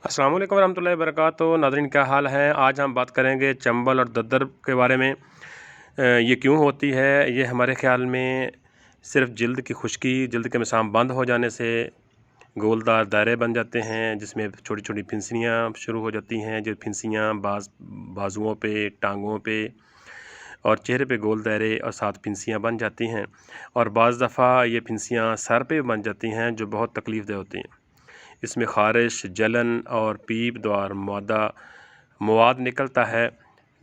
अस्सलाम वालेकुम रहमतुल्लाहि वबरकातुहू। नाज़रीन, क्या हाल है। आज हम बात करेंगे चंबल और दद्दर के बारे में। ये क्यों होती है। ये हमारे ख़्याल में सिर्फ़ जल्द की खुश्की, जल्द के मिसाम बंद हो जाने से गोलदार दायरे बन जाते हैं, जिसमें छोटी छोटी फिंसियाँ शुरू हो जाती हैं। जो फिंसियाँ बाजुओं पे, टांगों पे और चेहरे पे गोल दायरे और साथ फिंसियाँ बन जाती हैं। और बाज़ दफ़ा ये फिंसियाँ सर पे बन जाती हैं, जो बहुत तकलीफ़ देह होती हैं। इसमें ख़ारिश, जलन और पीप द्वार मवाद निकलता है।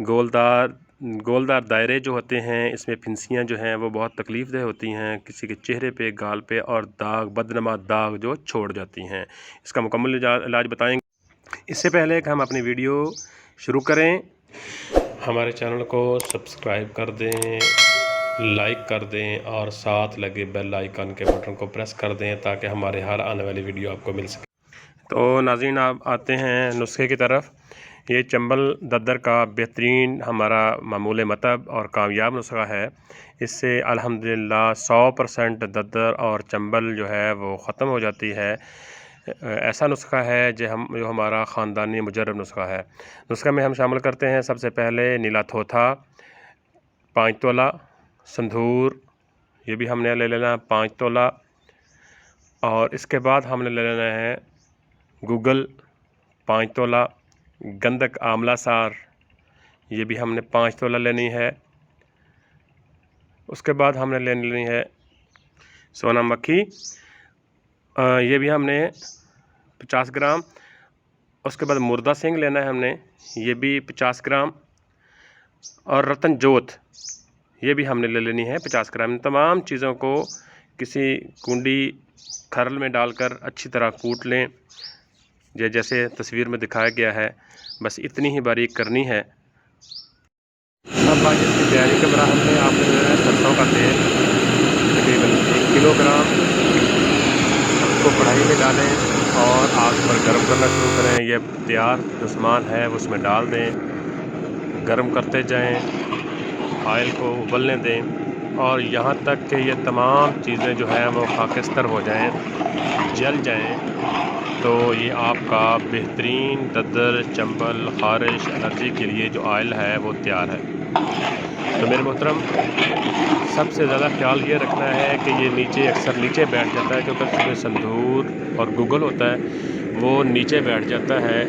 गोलदार दायरे जो होते हैं, इसमें फिंसियाँ जो हैं वो बहुत तकलीफ़ देह होती हैं। किसी के चेहरे पे, गाल पे और बदनमा दाग जो छोड़ जाती हैं। इसका मुकम्मल इलाज बताएंगे। इससे पहले कि हम अपनी वीडियो शुरू करें, हमारे चैनल को सब्सक्राइब कर दें, लाइक कर दें और साथ लगे बेल आइकन के बटन को प्रेस कर दें, ताकि हमारे हर आने वाली वीडियो आपको मिल सके। तो नाज़रीन, आप आते हैं नुस्खे की तरफ। ये चंबल दद्दर का बेहतरीन हमारा मामूल मतब और कामयाब नुस्खा है। इससे अल्हम्दुलिल्लाह 100% दद्दर और चंबल जो है वो ख़त्म हो जाती है। ऐसा नुस्खा है जो हमारा ख़ानदानी मुजर्रब नुस्खा है। नुस्खे में हम शामिल करते हैं सबसे पहले नीला थोथा 5 तोला, संधूर ये भी हमने ले लेना 5 तोला, और इसके बाद हमने ले लेना है गूगल 5 तोला, गंधक आंवला सार ये भी हमने 5 तोला लेनी है। उसके बाद हमने लेनी है सोना मक्खी, ये भी हमने 50 ग्राम। उसके बाद मुर्दा सिंग लेना है हमने, ये भी 50 ग्राम। और रतन जोत ये भी हमने ले लेनी है 50 ग्राम। इन तमाम चीज़ों को किसी कुंडी खरल में डालकर अच्छी तरह कूट लें, जैसे तस्वीर में दिखाया गया है। बस इतनी ही बारीक करनी है। अब आज इसकी तैयारी के मराहल में आपने जो है सरसों का तेल तकरीबन 1 किलोग्राम उसको कढ़ाई में डालें और आग पर गर्म करना शुरू करें। ये तैयार जो सामान है वो उसमें डाल दें, गर्म करते जाएं, ऑयल को उबलने दें और यहाँ तक कि ये तमाम चीज़ें जो है वो खाकस्तर हो जाएं, जल जाएं। तो ये आपका बेहतरीन दद्दर, चंबल, ख़ारिश, एलर्जी के लिए जो ऑयल है वो तैयार है। तो मेरे मोहतरम, सबसे ज़्यादा ख्याल ये रखना है कि ये अक्सर नीचे बैठ जाता है, क्योंकि इसमें संदूर और गूगल होता है, वो नीचे बैठ जाता है।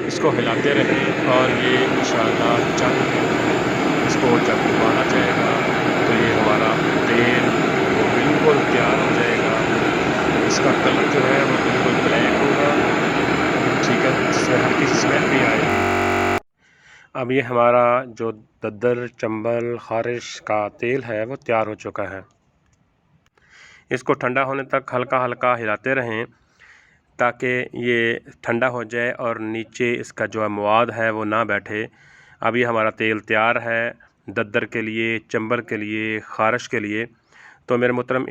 इसको हिलाते रहें और ये इंशाअल्लाह इसको जब उबाला जाएगा तो ये हमारा तेल वो बिल्कुल तैयार हो जाएगा। इसका कलर जो है वो बिल्कुल ब्लैक होगा, ठीक है, जिसमें हल्की सी स्मेल भी आएगी। अब ये हमारा जो दद्दर, चंबल, ख़ारिश का तेल है वो तैयार हो चुका है। इसको ठंडा होने तक हल्का हल्का हिलाते रहें, ताकि ये ठंडा हो जाए और नीचे इसका जो मवाद है वो ना बैठे। अब ये हमारा तेल तैयार है दद्दर के लिए, चंबल के लिए, ख़ारिश के लिए। तो मेरे मोहतरम,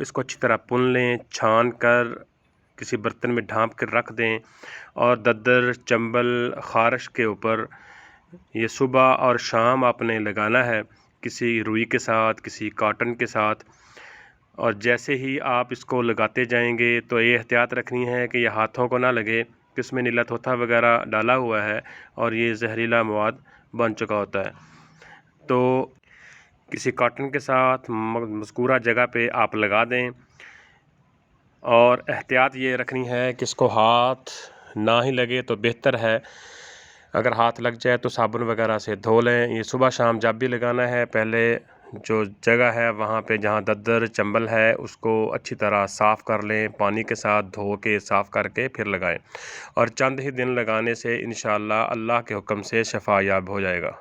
इसको अच्छी तरह पुन लें, छान कर किसी बर्तन में ढाँप कर रख दें और दद्दर, चंबल, ख़ारिश के ऊपर ये सुबह और शाम आपने लगाना है, किसी रुई के साथ, किसी कॉटन के साथ। और जैसे ही आप इसको लगाते जाएंगे तो ये एहतियात रखनी है कि ये हाथों को ना लगे, कि इसमें नीला थोथा वगैरह डाला हुआ है और ये जहरीला मवाद बन चुका होता है। तो किसी कॉटन के साथ मज़कूरा जगह पे आप लगा दें और एहतियात ये रखनी है कि इसको हाथ ना ही लगे तो बेहतर है। अगर हाथ लग जाए तो साबुन वगैरह से धो लें। ये सुबह शाम जब भी लगाना है, पहले जो जगह है वहाँ पे जहाँ दद्दर, चंबल है उसको अच्छी तरह साफ़ कर लें, पानी के साथ धो के साफ़ करके फिर लगाएं। और चंद ही दिन लगाने से इंशाअल्लाह अल्लाह के हुक्म से शफ़ा याब हो जाएगा।